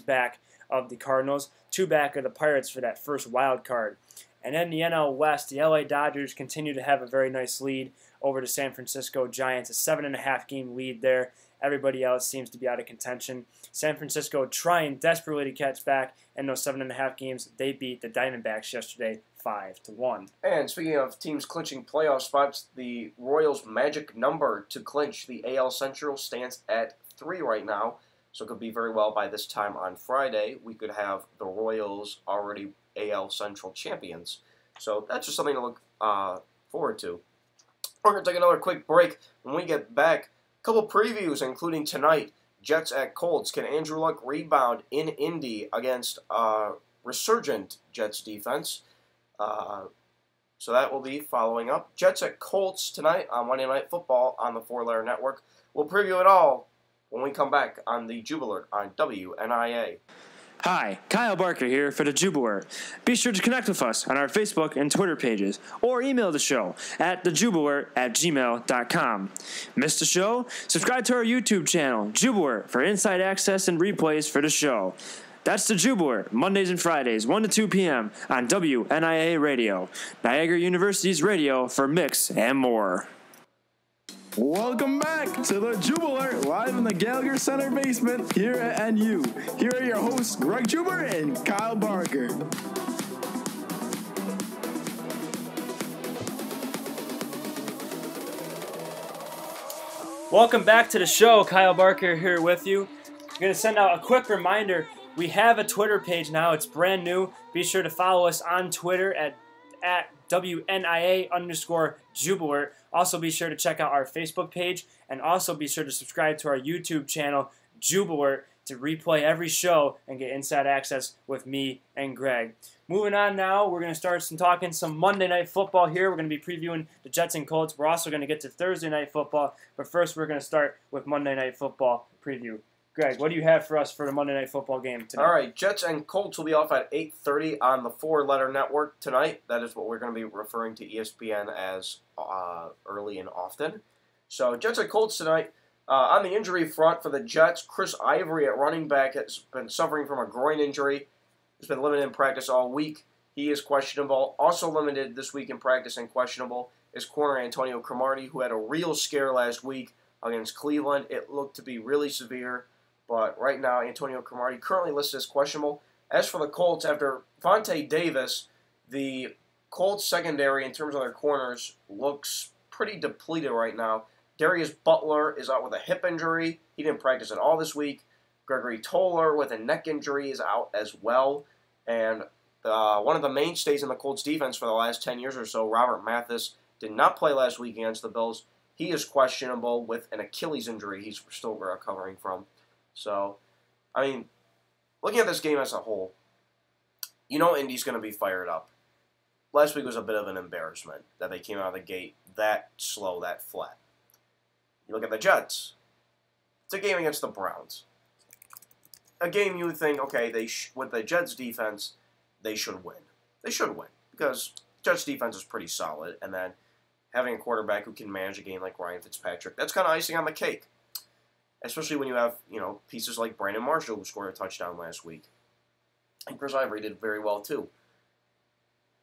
back of the Cardinals. 2 back of the Pirates for that first wild card. And in the NL West, the LA Dodgers continue to have a very nice lead over the San Francisco Giants, a 7.5 game lead there. Everybody else seems to be out of contention. San Francisco trying desperately to catch back in those 7.5 games. They beat the Diamondbacks yesterday 5-1. And speaking of teams clinching playoff spots, the Royals' magic number to clinch the AL Central stands at 3 right now. So it could be very well by this time on Friday, we could have the Royals already AL Central champions. So that's just something to look forward to. We're going to take another quick break. When we get back, a couple previews, including tonight, Jets at Colts. Can Andrew Luck rebound in Indy against resurgent Jets defense? So that will be following up. Jets at Colts tonight on Monday Night Football on the 4-Letter Network. We'll preview it all when we come back on the Jubiler on WNIA. Hi, Kyle Barker here for the Jubiler. Be sure to connect with us on our Facebook and Twitter pages, or email the show at thejubiler@gmail.com. Missed the show? Subscribe to our YouTube channel, Jubiler, for inside access and replays for the show. That's the Jubiler, Mondays and Fridays, 1 to 2 p.m. on WNIA Radio, Niagara University's radio for mix and more. Welcome back to the Jubiler, live in the Gallagher Center basement here at NU. Here are your hosts, Greg Jube and Kyle Barker. Welcome back to the show. Kyle Barker here with you. I'm going to send out a quick reminder. We have a Twitter page now. It's brand new. Be sure to follow us on Twitter at WNIA_Jubiler. Also be sure to check out our Facebook page, and also be sure to subscribe to our YouTube channel, Jubiler, to replay every show and get inside access with me and Greg. Moving on now, we're going to start talking some Monday Night Football here. We're going to be previewing the Jets and Colts. We're also going to get to Thursday Night Football, but first we're going to start with Monday Night Football preview. Greg, what do you have for us for the Monday Night Football game tonight? All right, Jets and Colts will be off at 8:30 on the four-letter network tonight. That is what we're going to be referring to ESPN as early and often. So Jets and Colts tonight. On the injury front for the Jets, Chris Ivory at running back has been suffering from a groin injury. He's been limited in practice all week. He is questionable. Also limited this week in practice and questionable is corner Antonio Cromartie, who had a real scare last week against Cleveland. It looked to be really severe, but right now Antonio Cromartie currently listed as questionable. As for the Colts, after Vontae Davis, the Colts secondary in terms of their corners looks pretty depleted right now. Darius Butler is out with a hip injury. He didn't practice at all this week. Gregory Toller with a neck injury is out as well. And one of the mainstays in the Colts defense for the last 10 years or so, Robert Mathis, did not play last week against the Bills. He is questionable with an Achilles injury he's still recovering from. So, I mean, looking at this game as a whole, you know Indy's going to be fired up. Last week was a bit of an embarrassment that they came out of the gate that slow, that flat. You look at the Jets. It's a game against the Browns. A game you would think, okay, with the Jets' defense, they should win. They should win because Jets' defense is pretty solid, and then having a quarterback who can manage a game like Ryan Fitzpatrick, that's kind of icing on the cake. Especially when you have, pieces like Brandon Marshall who scored a touchdown last week. And Chris Ivory did very well too.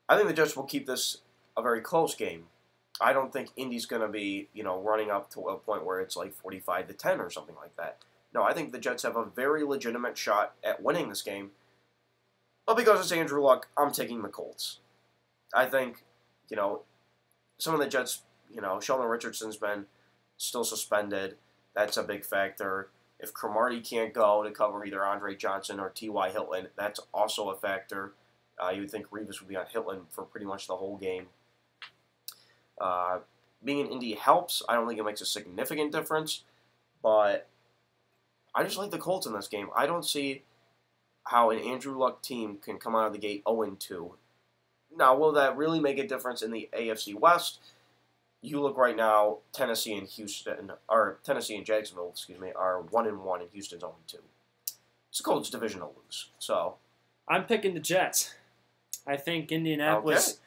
I think the Jets will keep this a very close game. I don't think Indy's going to be, running up to a point where it's like 45-10 or something like that. No, I think the Jets have a very legitimate shot at winning this game. But because it's Andrew Luck, I'm taking the Colts. I think, some of the Jets, Sheldon Richardson's been still suspended. That's a big factor. If Cromartie can't go to cover either Andre Johnson or T.Y. Hilton, that's also a factor. You would think Revis would be on Hilton for pretty much the whole game. Being in Indy helps. I don't think it makes a significant difference. But I just like the Colts in this game. I don't see how an Andrew Luck team can come out of the gate 0-2. Now, will that really make a difference in the AFC West? You look right now, Tennessee and Jacksonville, are 1-1 and Houston's 0-2. It's the Colts' division to lose. So, I'm picking the Jets. I think Indianapolis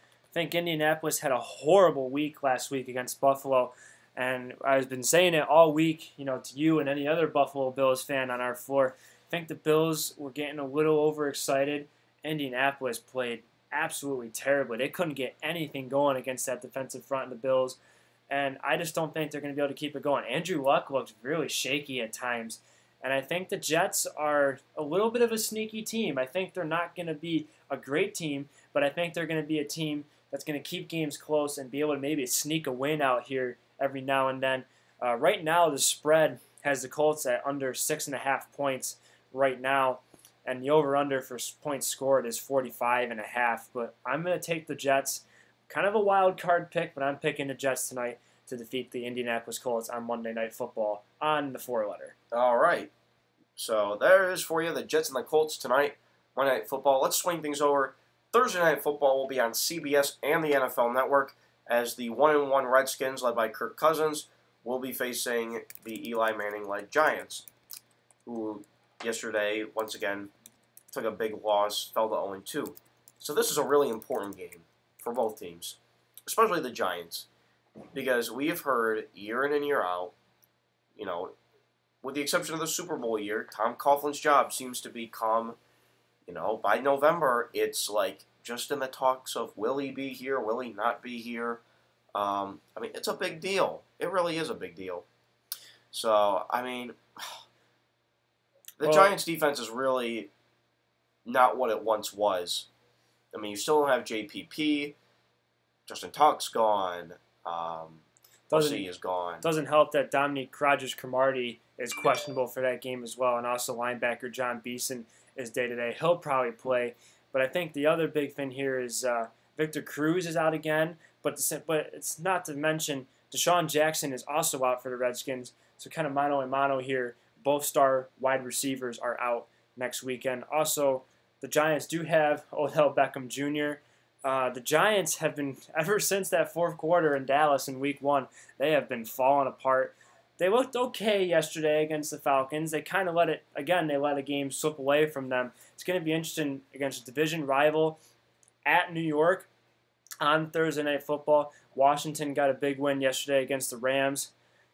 had a horrible week last week against Buffalo. And I've been saying it all week, to you and any other Buffalo Bills fan on our floor. I think the Bills were getting a little overexcited. Indianapolis played absolutely terribly. They couldn't get anything going against that defensive front of the Bills. And I just don't think they're going to be able to keep it going. Andrew Luck looked really shaky at times. And I think the Jets are a little bit of a sneaky team. I think they're not going to be a great team, but I think they're going to be a team that's going to keep games close and be able to maybe sneak a win out here every now and then. Right now, the spread has the Colts at under 6.5 points right now, and the over-under for points scored is 45.5. But I'm going to take the Jets. Kind of a wild card pick, but I'm picking the Jets tonight to defeat the Indianapolis Colts on Monday Night Football on the four-letter. All right. So there it is for you, the Jets and the Colts tonight, Monday Night Football. Let's swing things over. Thursday Night Football will be on CBS and the NFL Network, as the 1-1 Redskins, led by Kirk Cousins, will be facing the Eli Manning-led Giants, who yesterday, once again, took a big loss, fell to 0-2. So this is a really important game for both teams, especially the Giants, because we have heard year in and year out, with the exception of the Super Bowl year, Tom Coughlin's job seems to become, by November, it's like just in the talks of will he be here, will he not be here. It's a big deal. It really is a big deal. So, the Giants' defense is really not what it once was. You still don't have JPP. Justin Tuck's gone. Hussey is gone. Doesn't help that Dominique Rodgers-Cromartie is questionable for that game as well, and also linebacker John Beeson is day-to-day. He'll probably play. But I think the other big thing here is Victor Cruz is out again, but it's not to mention Deshaun Jackson is also out for the Redskins, so kind of mano a mano here. Both star wide receivers are out next weekend. Also, the Giants do have Odell Beckham Jr. The Giants have been, ever since that fourth quarter in Dallas in Week 1, they have been falling apart. They looked okay yesterday against the Falcons. They kind of let a game slip away from them. It's going to be interesting against a division rival at New York on Thursday Night Football. Washington got a big win yesterday against the Rams.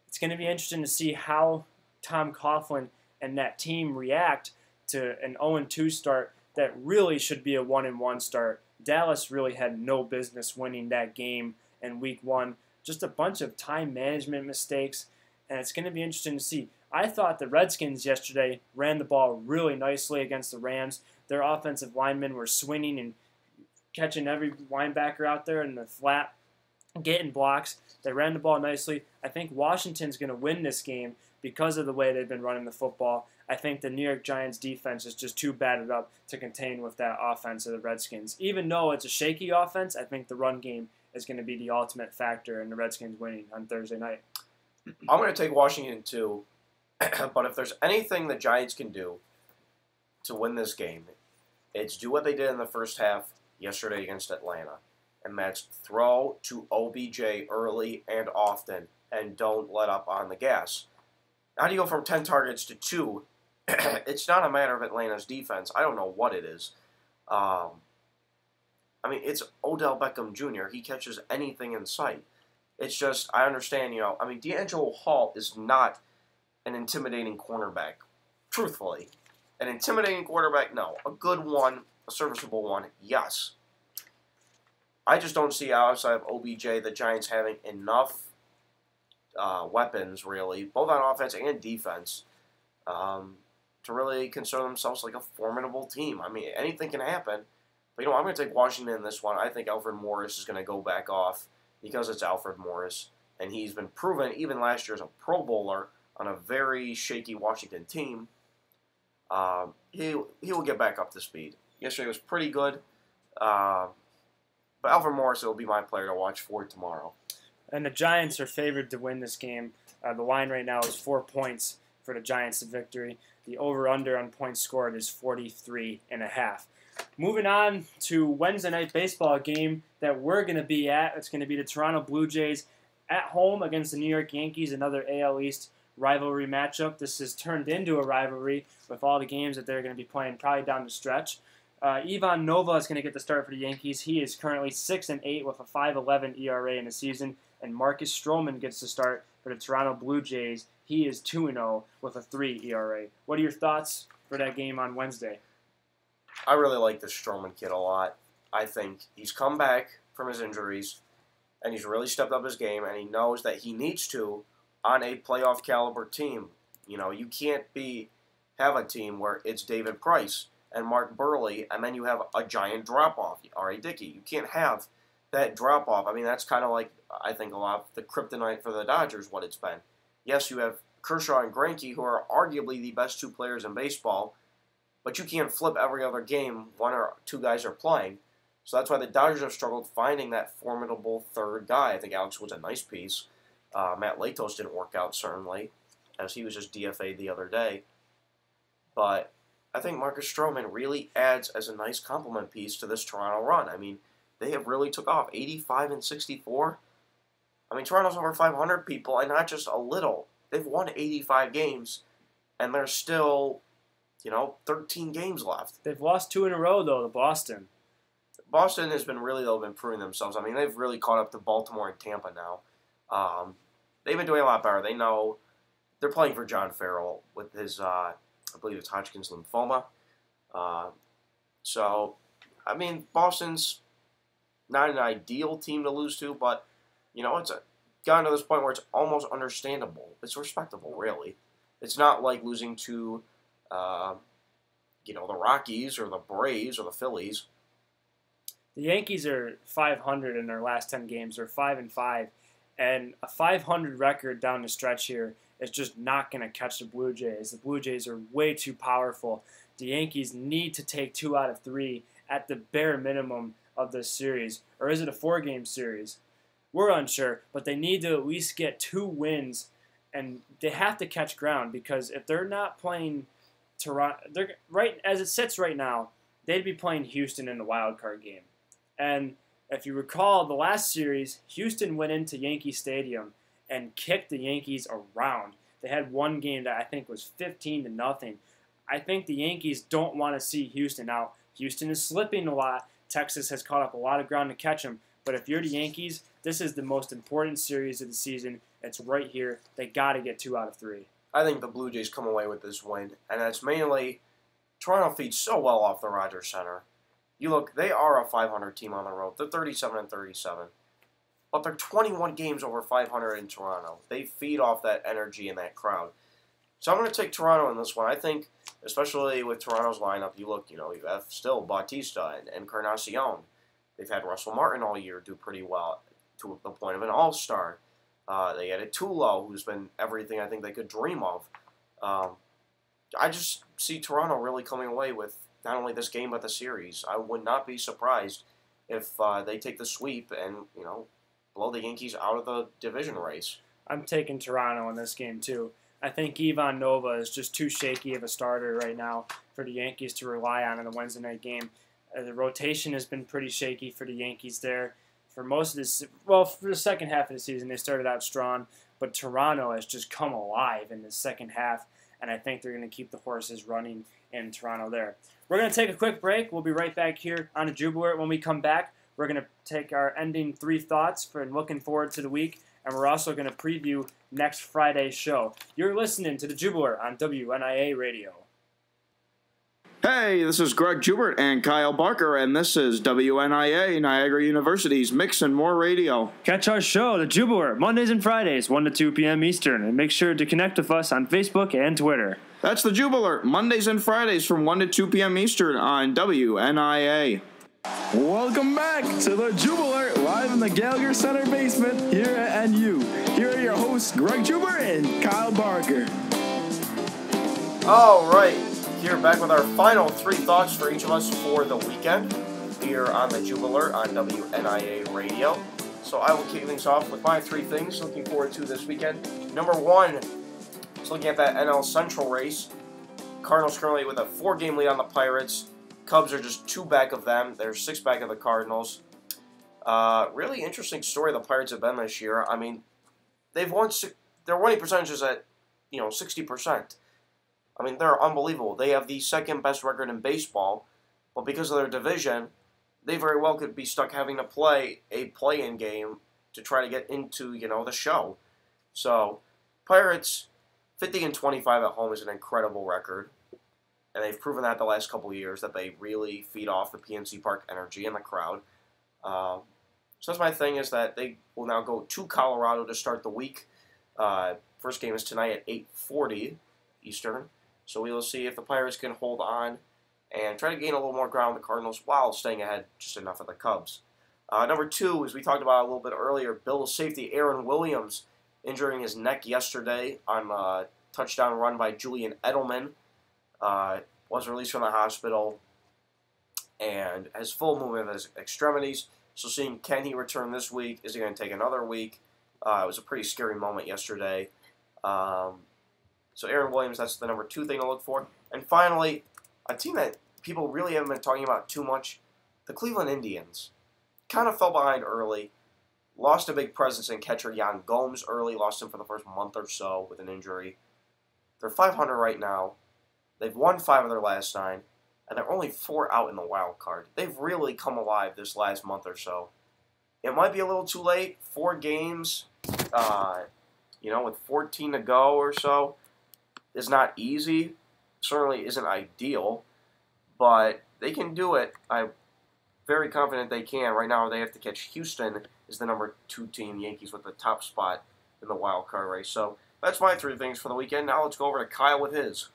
It's going to be interesting to see how Tom Coughlin and that team react to an 0-2 start that really should be a 1-1 start. Dallas really had no business winning that game in Week 1. Just a bunch of time management mistakes, and it's going to be interesting to see. I thought the Redskins yesterday ran the ball really nicely against the Rams. Their offensive linemen were swinging and catching every linebacker out there in the flat, getting blocks. They ran the ball nicely. I think Washington's going to win this game because of the way they've been running the football. I think the New York Giants defense is just too battered up to contain with that offense of the Redskins. Even though it's a shaky offense, I think the run game is going to be the ultimate factor in the Redskins winning on Thursday night. I'm going to take Washington too, but if there's anything the Giants can do to win this game, it's do what they did in the first half yesterday against Atlanta, and that's throw to OBJ early and often, and don't let up on the gas. How do you go from 10 targets to 2? It's not a matter of Atlanta's defense. I don't know what it is. It's Odell Beckham Jr. He catches anything in sight. It's just, I understand, D'Angelo Hall is not an intimidating cornerback. Truthfully. An intimidating quarterback, no. A good one, a serviceable one, yes. I just don't see outside of OBJ the Giants having enough weapons, really, both on offense and defense, to really consider themselves like a formidable team. I mean, anything can happen. But, I'm going to take Washington in this one. I think Alfred Morris is going to go back off because it's Alfred Morris. And he's been proven, even last year as a Pro Bowler, on a very shaky Washington team. He will get back up to speed. Yesterday was pretty good. But Alfred Morris will be my player to watch for tomorrow. And the Giants are favored to win this game. The line right now is 4 points for the Giants to victory. The over-under on points scored is 43.5. Moving on to Wednesday night baseball game that we're going to be at. It's going to be the Toronto Blue Jays at home against the New York Yankees, another AL East rivalry matchup. This has turned into a rivalry with all the games that they're going to be playing probably down the stretch. Ivan Nova is going to get the start for the Yankees. He is currently 6-8 with a 5.11 ERA in the season. And Marcus Stroman gets the start for the Toronto Blue Jays. He is 2-0 with a 3 ERA. What are your thoughts for that game on Wednesday? I really like this Stroman kid a lot. I think he's come back from his injuries, and he's really stepped up his game, and he knows that he needs to on a playoff caliber team. You can't have a team where it's David Price and Mark Burley, and then you have a giant drop-off, R.A. Dickey. You can't have that drop-off. That's kind of like, I think, a lot of the kryptonite for the Dodgers, what it's been. Yes, you have Kershaw and Greinke, who are arguably the best 2 players in baseball, but you can't flip every other game 1 or 2 guys are playing. So that's why the Dodgers have struggled finding that formidable third guy. I think Alex was a nice piece. Matt Latos didn't work out, certainly, as he was just DFA'd the other day. But I think Marcus Stroman really adds as a nice complement piece to this Toronto run. They have really took off. 85-64. Toronto's over 500 people, and not just a little. They've won 85 games, and there's still, 13 games left. They've lost 2 in a row, though, to Boston. Boston has been really, been proving themselves. They've really caught up to Baltimore and Tampa now. They've been doing a lot better. They know they're playing for John Farrell with his, I believe it's Hodgkin's lymphoma. Boston's not an ideal team to lose to, but, it's gotten to this point where it's almost understandable. It's respectable, really. It's not like losing to, the Rockies or the Braves or the Phillies. The Yankees are 500 in their last 10 games. They're 5-5. And a 500 record down the stretch here is just not going to catch the Blue Jays. The Blue Jays are way too powerful. The Yankees need to take 2 out of 3 at the bare minimum of this series. Or is it a 4-game series? We're unsure, but they need to at least get 2 wins, and they have to catch ground because if they're not playing Toronto, right as it sits right now, they'd be playing Houston in the wild card game. And if you recall, the last series, Houston went into Yankee Stadium and kicked the Yankees around. They had one game that I think was 15-0. I think the Yankees don't want to see Houston out. Houston is slipping a lot. Texas has caught up a lot of ground to catch them. But if you're the Yankees, this is the most important series of the season. It's right here. They got to get 2 out of 3. I think the Blue Jays come away with this win, and that's mainly Toronto feeds so well off the Rogers Center. You look, they are a 500 team on the road. They're 37-37. But they're 21 games over 500 in Toronto. They feed off that energy in that crowd. So I'm going to take Toronto in this one. I think, especially with Toronto's lineup, you have still Bautista and Encarnacion. They've had Russell Martin all year do pretty well to the point of an all-star. They added Tulo, who's been everything I think they could dream of. I just see Toronto really coming away with not only this game but the series. I would not be surprised if they take the sweep and blow the Yankees out of the division race. I'm taking Toronto in this game too. I think Ivan Nova is just too shaky of a starter right now for the Yankees to rely on in the Wednesday night game. The rotation has been pretty shaky for the Yankees there. For most of this, for the second half of the season, they started out strong, but Toronto has just come alive in the second half, and I think they're going to keep the horses running in Toronto there. We're going to take a quick break. We'll be right back here on the Jube. When we come back, we're going to take our ending 3 thoughts for looking forward to the week, and we're also going to preview next Friday's show. You're listening to the Jube on WNIA Radio. Hey, this is Greg Jubert and Kyle Barker, and this is WNIA, Niagara University's Mix and More Radio. Catch our show, The Jubler, Mondays and Fridays, 1 to 2 p.m. Eastern, and make sure to connect with us on Facebook and Twitter. That's The Jubler, Mondays and Fridays from 1 to 2 p.m. Eastern on WNIA. Welcome back to The Jubler, live in the Gallagher Center basement here at NU. Here are your hosts, Greg Jubert and Kyle Barker. All right. Here, back with our final 3 thoughts for each of us for the weekend here on the Jubler on WNIA Radio. So I will kick things off with my 3 things looking forward to this weekend. Number 1 is looking at that NL Central race. Cardinals currently with a 4-game lead on the Pirates. Cubs are just 2 back of them. They're 6 back of the Cardinals. Really interesting story the Pirates have been this year. I mean, they've won. Their winning percentage is at 60%. I mean, they're unbelievable. They have the 2nd best record in baseball, but because of their division, they very well could be stuck having to play a play-in game to try to get into, the show. So, Pirates, 50-25 at home is an incredible record, and they've proven that the last couple of years, that they really feed off the PNC Park energy in the crowd. So that's my thing, is that they will now go to Colorado to start the week. First game is tonight at 8:40 Eastern. So we will see if the Pirates can hold on and try to gain a little more ground on the Cardinals while staying ahead just enough of the Cubs. Number 2, as we talked about a little bit earlier, Bills safety Aaron Williams injuring his neck yesterday on a touchdown run by Julian Edelman. Was released from the hospital and has full movement of his extremities. So seeing, can he return this week? Is he going to take another week? It was a pretty scary moment yesterday. So Aaron Williams, that's the number 2 thing to look for. And finally, a team that people really haven't been talking about too much, the Cleveland Indians. Kind of fell behind early. Lost a big presence in catcher Yan Gomes early. Lost him for the first month or so with an injury. They're 500 right now. They've won 5 of their last 9. And they're only 4 out in the wild card. They've really come alive this last month or so. It might be a little too late. 4 games, with 14 to go or so, is not easy. Certainly isn't ideal, but they can do it. I'm very confident they can. Right now, they have to catch Houston is the number 2 team, Yankees with the top spot in the wild card race. So that's my 3 things for the weekend. Now let's go over to Kyle with his.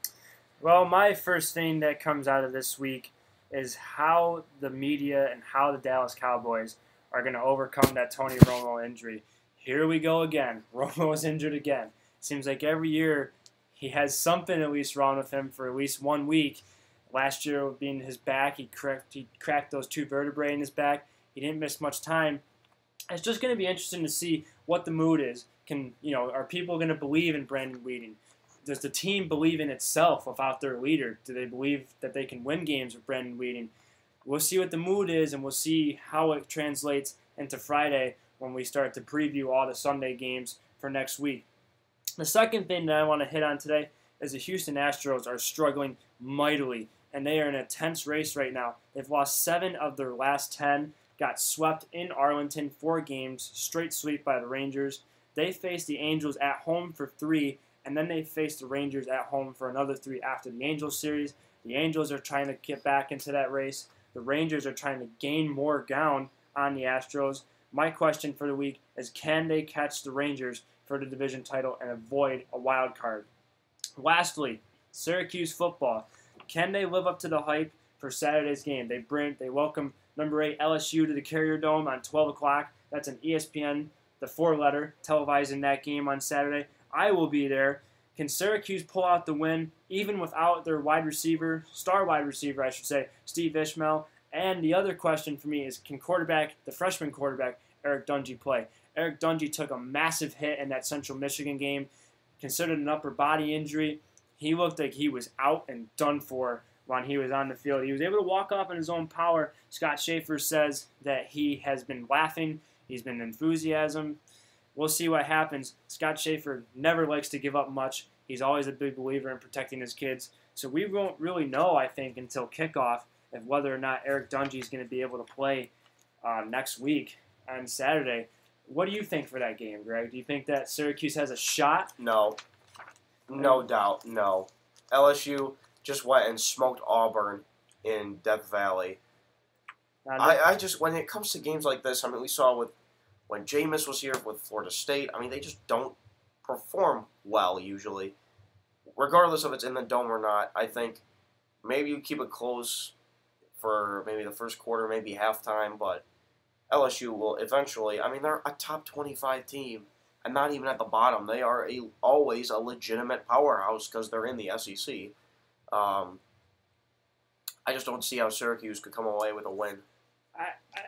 Well, my first thing that comes out of this week is how the media and how the Dallas Cowboys are going to overcome that Tony Romo injury. Here we go again. Romo is injured again. Seems like every year he has something at least wrong with him for at least 1 week. Last year, being his back, he cracked those 2 vertebrae in his back. He didn't miss much time. It's just going to be interesting to see what the mood is. Are people going to believe in Brandon Weeden? Does the team believe in itself without their leader? Do they believe that they can win games with Brandon Weeding? We'll see what the mood is, and we'll see how it translates into Friday when we start to preview all the Sunday games for next week. The second thing that I want to hit on today is the Houston Astros are struggling mightily, and they are in a tense race right now. They've lost 7 of their last 10, got swept in Arlington 4 games, straight sweep by the Rangers. They faced the Angels at home for 3, and then they faced the Rangers at home for another 3 after the Angels series. The Angels are trying to get back into that race. The Rangers are trying to gain more ground on the Astros. My question for the week is, can they catch the Rangers for the division title and avoid a wild card? Lastly, Syracuse football. Can they live up to the hype for Saturday's game? They welcome number 8 LSU to the Carrier Dome on 12 o'clock. That's an ESPN, the 4-letter, televising that game on Saturday. I will be there. Can Syracuse pull out the win even without their star wide receiver, I should say, Steve Ishmael? And the other question for me is, can the freshman quarterback, Eric Dungey, play? Eric Dungey took a massive hit in that Central Michigan game, considered an upper body injury. He looked like he was out and done for when he was on the field. He was able to walk off in his own power. Scott Schaefer says that he has been laughing. He's been enthusiasm. We'll see what happens. Scott Schaefer never likes to give up much. He's always a big believer in protecting his kids. So we won't really know, I think, until kickoff of whether or not Eric Dungey is going to be able to play next week on Saturday. What do you think for that game, Greg? Do you think that Syracuse has a shot? No. No doubt, no. LSU just went and smoked Auburn in Death Valley. I just, when it comes to games like this, I mean, we saw when Jameis was here with Florida State, I mean, they just don't perform well usually. Regardless if it's in the dome or not, I think maybe you keep it close for maybe the first quarter, maybe halftime, but LSU will eventually, I mean, they're a top 25 team, and not even at the bottom. They are always a legitimate powerhouse because they're in the SEC. I just don't see how Syracuse could come away with a win.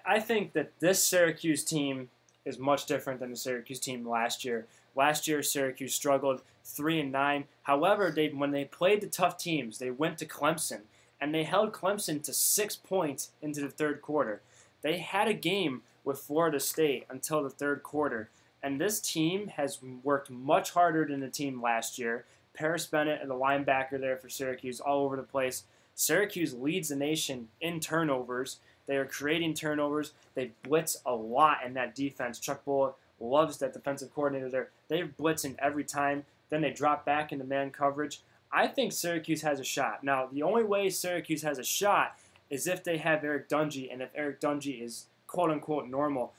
I think that this Syracuse team is much different than the Syracuse team last year. Last year, Syracuse struggled 3-9. However, when they played the tough teams, they went to Clemson, and they held Clemson to 6 points into the third quarter. They had a game with Florida State until the third quarter, and this team has worked much harder than the team last year. Paris Bennett and the linebacker there for Syracuse all over the place. Syracuse leads the nation in turnovers. They are creating turnovers. They blitz a lot in that defense. Chuck Bullock loves that defensive coordinator there. They're blitzing every time. Then they drop back into man coverage. I think Syracuse has a shot. Now, the only way Syracuse has a shot is if they have Eric Dungey, and if Eric Dungey is quote-unquote normal.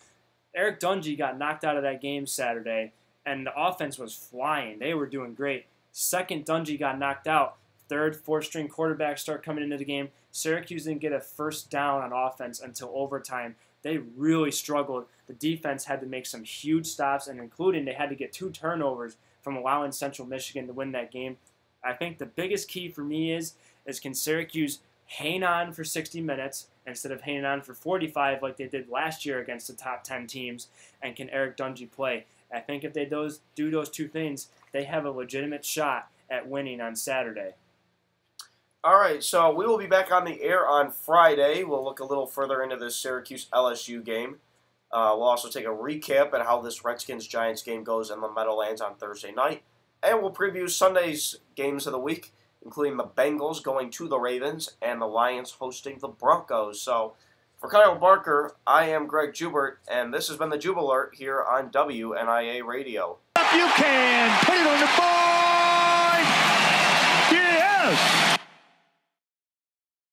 Eric Dungey got knocked out of that game Saturday, and the offense was flying. They were doing great. Second Dungey got knocked out. Third, fourth-string quarterbacks start coming into the game. Syracuse didn't get a first down on offense until overtime. They really struggled. The defense had to make some huge stops, and including they had to get 2 turnovers from allowing Central Michigan to win that game. I think the biggest key for me is can Syracuse hang on for 60 minutes instead of hanging on for 45 like they did last year against the top 10 teams, and can Eric Dungey play? I think if they do those 2 things, they have a legitimate shot at winning on Saturday. All right, so we will be back on the air on Friday. We'll look a little further into this Syracuse-LSU game. We'll also take a recap at how this Redskins-Giants game goes in the Meadowlands on Thursday night. And we'll preview Sunday's games of the week, including the Bengals going to the Ravens and the Lions hosting the Broncos. So, for Kyle Barker, I am Greg Jubert, and this has been the Jube Alert here on WNIA Radio. If you can,